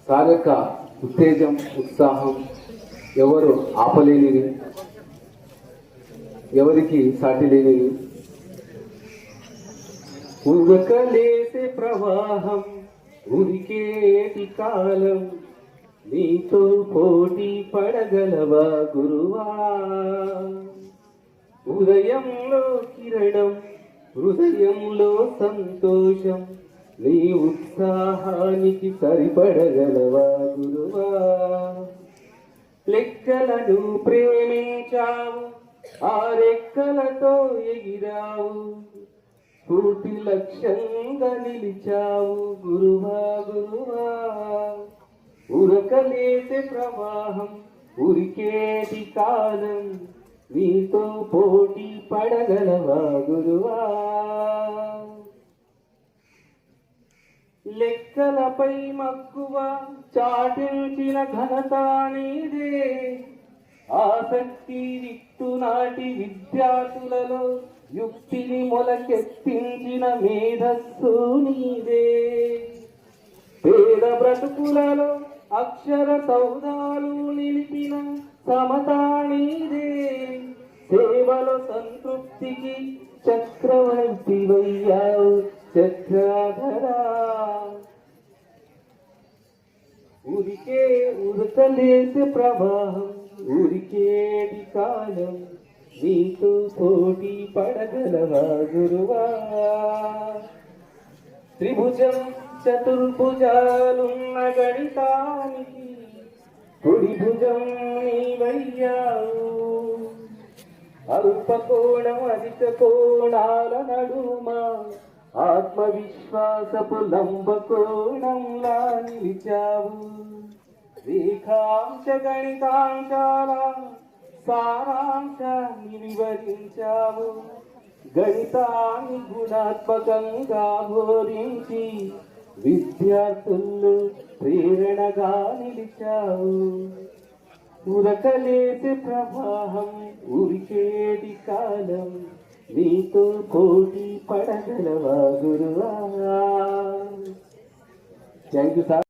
Sir యొక్క ఉత్తేజం, ఉత్సాహం ఎవరు ఆపలేనిది, ఎవరికి సాటి లేనిది. ఉరకలేసే ప్రవాహం, ఉరికేటి కాలం, నీతో పోటీ పడగలవా గురువా. ఉదయంలో కిరణం, హృదయంలో సంతోషం, నీ ఉత్సాహానికి సరిపడగలవా గురువా. లెక్కలను ప్రేమించావు, ఆ రెక్కలతో ఎగిరావు, పూర్తి లక్ష్యంగా నిలిచావు గురువా గురువా. ఉరకలేసే ప్రవాహం, ఉరికేటి కాలం, నీతో పోటీ పడగలవా గురువా. లెక్కలపై మక్కువ చాటించిన ఘనత నీదే, ఆసక్తి విత్తు నాటి విద్యార్థులలో యుక్తిని మొలకెత్తించిన మేధస్సు నీదే. పేద బ్రతుకులలో అక్షర సౌధాలు నిలిపిన సమతా నీదే, సేవలో సంతృప్తికి చక్రవర్తి వయ్యావు చక్రాధరా. ఉరకలేసే ప్రవాహం, ఉరికేటి కాలం, నీతో పోటీ పడగలవా గురువా. త్రిభుజం చతుర్భుజాలున్న గణితానికి కుడి భుజం నీవయ్యావు. అల్పకోణం అధిక కోణాల నడుమ ఆత్మవిశ్వాసపు లంబకోణంలా నిలిచావు. రేఖాంశ గణితాంశాల సారాంశాన్ని వివరించావు. గణితాన్ని గుణాత్మకంగా బోధించి విద్యార్థుల్లో ప్రేరణగా నిలిచావు. ఉరకలేసే ప్రవాహం, ఉరికేటి కాలం, నీతో పోటీ పడగలవా గురువా. Thank you sir.